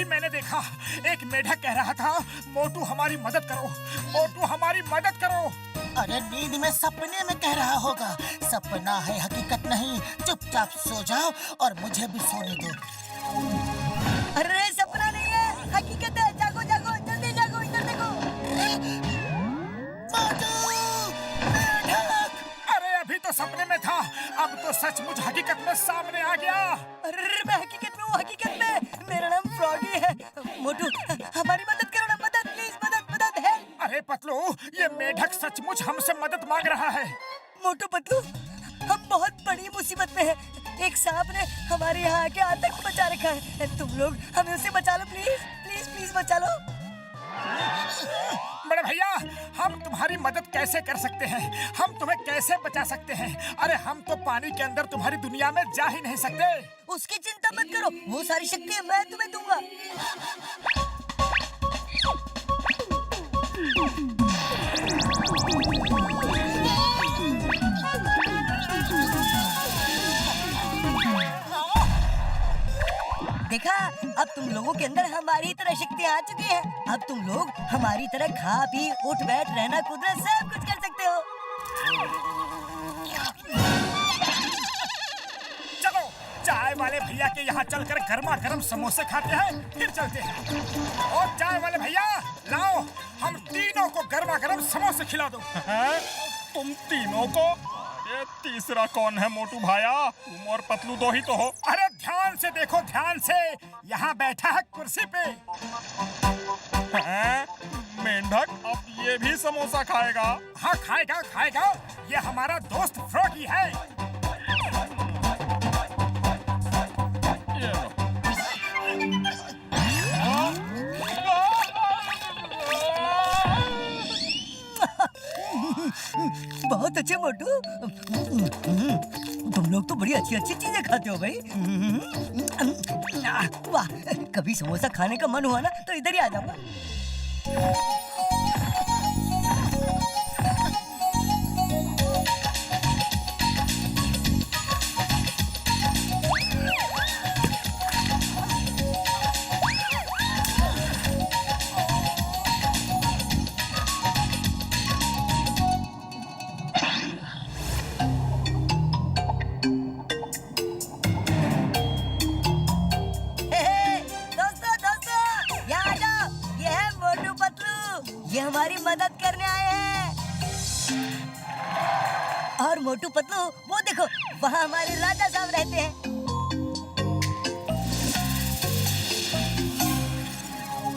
अभी मैंने देखा एक मेढक कह रहा था, मोटू हमारी मदद करो, मोटू हमारी मदद करो। अरे नींद में सपने में कह रहा होगा। सपना है, हकीकत नहीं। चुपचाप सो जाओ और मुझे भी सोने दो। अरे सपना नहीं है, हकीकत है। जागो जागो, जल्दी जागो, इधर देखो। अरे अभी तो सपने में था, अब तो सचमुच हकीकत में सामने आ गया। अरे मैं हकीकत में हूँ, हकीकत में। मेरा नाम फ्रॉगी है। मोटू हमारी मदद करो ना, मदद प्लीज, मदद मदद है। अरे पतलू, ये मेढक सचमुच हमसे मदद मांग रहा है। मोटू पतलू, हम बहुत बड़ी मुसीबत में हैं। एक सांप ने हमारे यहाँ आके आतंक मचा रखा है। तुम लोग हमें उससे बचा लो प्लीज, प्लीज प्लीज बचा लो। बड़े भैया, हम तुम्हारी मदद कैसे कर सकते हैं? हम तुम्हें कैसे बचा सकते हैं? अरे हम तो पानी के अंदर तुम्हारी दुनिया में जा ही नहीं सकते। उसकी चिंता मत करो, वो सारी शक्तियाँ मैं तुम्हें दूंगा। देखा, अब तुम लोगों के अंदर हमारी तरह शक्तियाँ आ चुकी हैं। अब तुम लोग हमारी तरह खा पी उठ बैठ रहना कूदना सब कुछ कर सकते हो। चलो चाय वाले भैया के यहाँ चलकर गर्मा गर्म समोसे खाते हैं, फिर चलते हैं। और चाय वाले भैया लाओ, हम तीनों को गर्मा गर्म समोसे खिला दो। तुम तीनों को? ये तीसरा कौन है मोटू भाया? तुम और पतलू दो ही तो हो। अरे ध्यान से देखो, ध्यान से। यहाँ बैठा है कुर्सी पे। मेंढक अब ये भी समोसा खाएगा? हाँ खाएगा खाएगा, ये हमारा दोस्त फ्रॉगी है। ये लो। बहुत अच्छे मोटू। तुम लोग तो बड़ी अच्छी अच्छी चीजें खाते हो भाई। वाह, कभी समोसा खाने का मन हुआ ना तो इधर ही आ जाऊंगा। ये हमारी मदद करने आए हैं। और मोटू पतलू, वो देखो, वहाँ हमारे राजा साहब रहते हैं।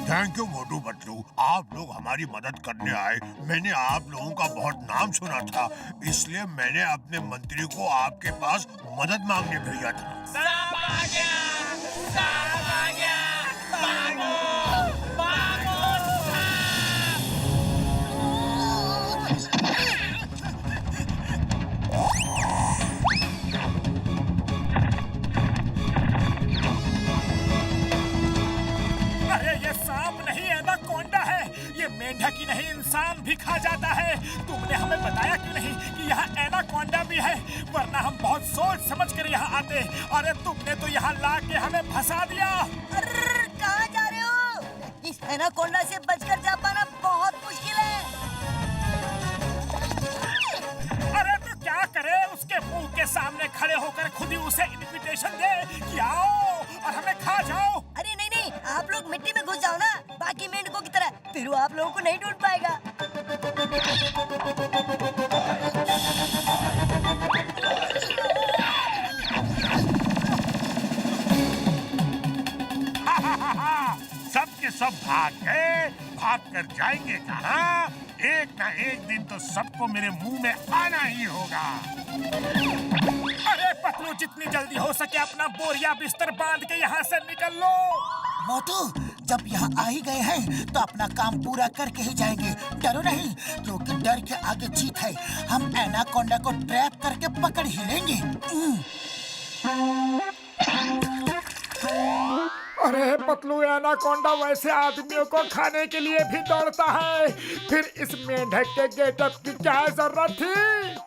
थैंक यू मोटू पतलू, आप लोग हमारी मदद करने आए। मैंने आप लोगों का बहुत नाम सुना था, इसलिए मैंने अपने मंत्री को आपके पास मदद मांगने भेजा था। सांप आ गया! सांप आ गया! भागो! भागो! अरे ये सांप नहीं, एनाकोंडा है। ये मेंढक ही नहीं, इंसान भी खा जाता है। तुमने हमें बताया क्यों नहीं कि यहाँ एनाकोंडा भी है? वरना हम बहुत सोच समझ कर यहाँ आते। अरे तुमने तो यहाँ ला के हमें फंसा दिया। अरे कहाँ जा रहे हो? इस एनाकोंडा से बचकर जा पाना बहुत मुश्किल है। अरे तो क्या करे, उसके मुंह के सामने खड़े होकर खुद ही उसे इन्विटेशन दे कि आओ और हमें खा जाओ। अरे नहीं नहीं, आप लोग मिट्टी में घुस जाओ ना, बाकी मेंढकों की तरह। फिर वो आप लोगों को नहीं ढूंढ पाएगा। सब के सब भाग कर जाएंगे कहाँ? एक ना एक दिन तो सबको मेरे मुंह में आना ही होगा। अरे पतलू, जितनी जल्दी हो सके अपना बोरिया बिस्तर बांध के यहाँ से निकल लो। मोटू, जब यहाँ आ ही गए हैं तो अपना काम पूरा करके ही जाएंगे। डरो नहीं, क्योंकि डर के आगे जीत है। हम एनाकोंडा को ट्रैप करके पकड़ ही लेंगे। अरे पतलू, एनाकोंडा वैसे आदमियों को खाने के लिए भी दौड़ता है, फिर इस मेंढक के गेटअप की क्या जरूरत थी?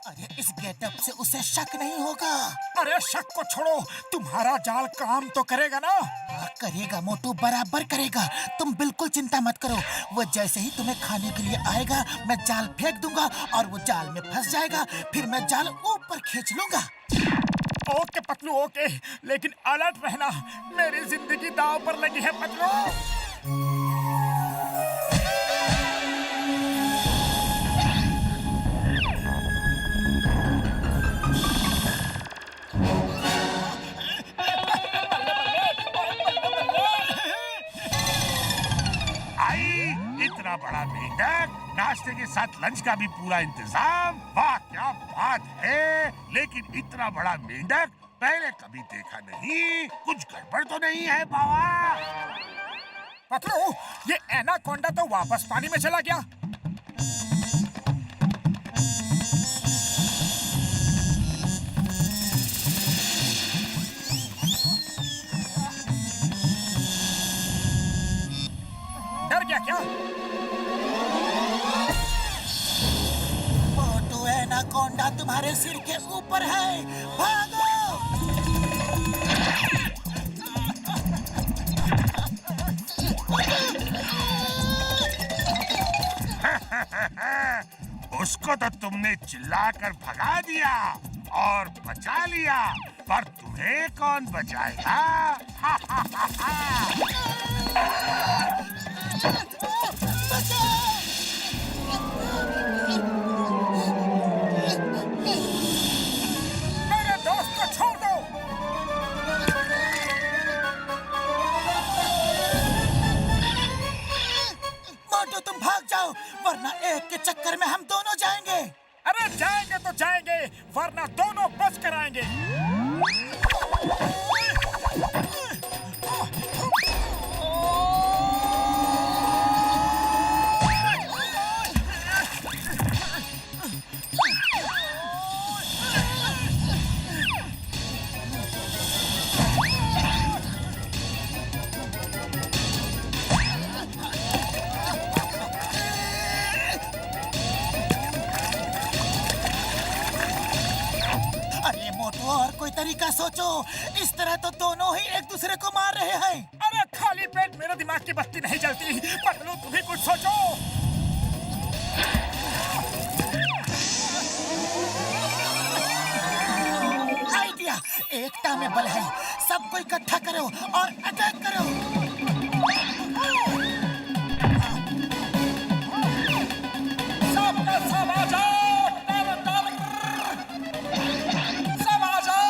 अरे इस गेटअप से उसे शक नहीं होगा। अरे शक को छोड़ो, तुम्हारा जाल काम तो करेगा ना? हाँ, करेगा मोटू, बराबर करेगा। तुम बिल्कुल चिंता मत करो। वो जैसे ही तुम्हें खाने के लिए आएगा, मैं जाल फेंक दूंगा और वो जाल में फंस जाएगा। फिर मैं जाल ऊपर खींच लूंगा। ओके पतलू ओके, लेकिन अलर्ट रहना, मेरी जिंदगी दांव पर लगी है पतलू। इतना बड़ा मेंढक, नाश्ते के साथ लंच का भी पूरा इंतजाम। वाह क्या बात है। लेकिन इतना बड़ा मेंढक पहले कभी देखा नहीं। कुछ गड़बड़ तो नहीं है बाबा? पतलू, ये एनाकोंडा तो वापस पानी में चला गया। डर गया क्या? मोटू, एनाकोंडा तुम्हारे सिर के ऊपर है, भागो! उसको तो तुमने चिल्लाकर भगा दिया और बचा लिया, पर तुम्हें कौन बचाएगा? मेरे दोस्त को छोड़ दो। मोटू, तुम भाग जाओ, वरना एक के चक्कर में हम दोनों जाएंगे। अरे जाएंगे तो जाएंगे, वरना दोनों बच कर आएंगे। अरे मोटू, और कोई तरीका सोचो। इस तरह तो दोनों ही एक दूसरे को मार रहे हैं। अरे खाली पेट मेरे दिमाग की बत्ती नहीं जलती। पतलू, तुम भी कुछ सोचो। आइडिया, एकता में बल है। सबको इकट्ठा करो और अटैक करो। सब का सब आ जाओ, सब आ जाओ।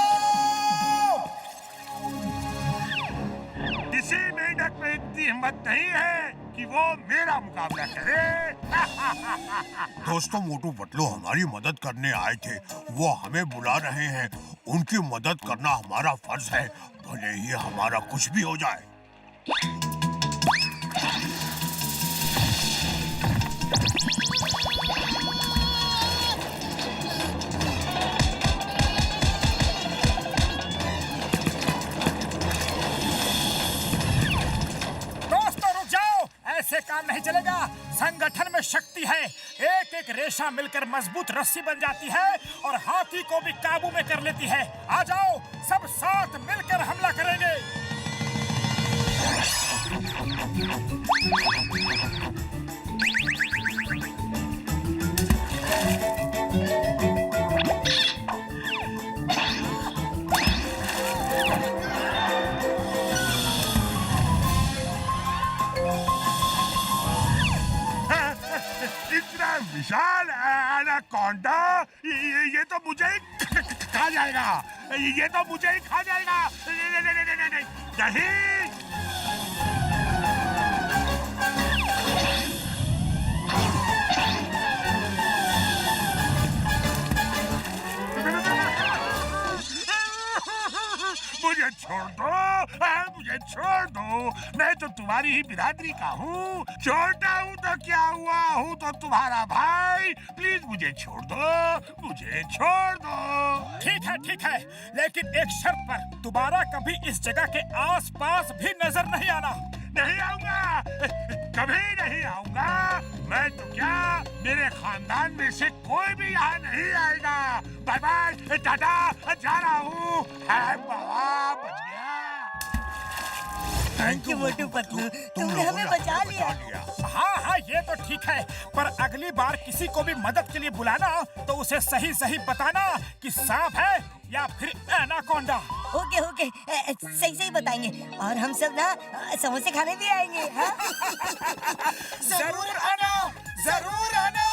किसी मेंढक में इतनी हिम्मत नहीं है कि वो मेरा मुकाबला करे। दोस्तों, मोटू पतलू हमारी मदद करने आए थे। वो हमें बुला रहे हैं। उनकी मदद करना हमारा फर्ज है, भले ही हमारा कुछ भी हो जाए। दोस्तों रुक जाओ, ऐसे काम नहीं चलेगा। संगठन में शक्ति है। एक एक रेशा मिलकर मजबूत रस्सी बन जाती है और हाथी को भी काबू में कर लेती है। आ जाओ, सब साथ मिलकर हमला करेंगे। इतना विशाल एनाकोंडा, ये तो मुझे ही खा जाएगा। ये तो मुझे ही खा जाएगा। नहीं। मुझे छोड़ दो, मुझे छोड़ दो। मैं तो तुम्हारी ही बिरादरी का हूँ। छोटा हूँ तो क्या हुआ, हूँ तो तुम्हारा भाई। प्लीज मुझे छोड़ दो, मुझे छोड़ दो। ठीक है, लेकिन एक शर्त पर। दोबारा कभी इस जगह के आसपास भी नजर नहीं आना। नहीं आऊंगा। कभी नहीं आऊंगा। मैं तो क्या, मेरे खानदान में से कोई भी यहाँ नहीं आएगा। बाय बाय टाटा, जा रहा हूँ। बाबा बच गया। थैंक यू मोटू पतलू, तुमने हमें बचा लिया। हाँ हाँ ये तो ठीक है, पर अगली बार किसी को भी मदद के लिए बुलाना तो उसे सही सही बताना कि सांप है या फिर एनाकोंडा। ओके ओके, सही सही बताएंगे और हम सब ना समोसे खाने भी आएंगे। हाँ? जरूर आना, जरूर आना।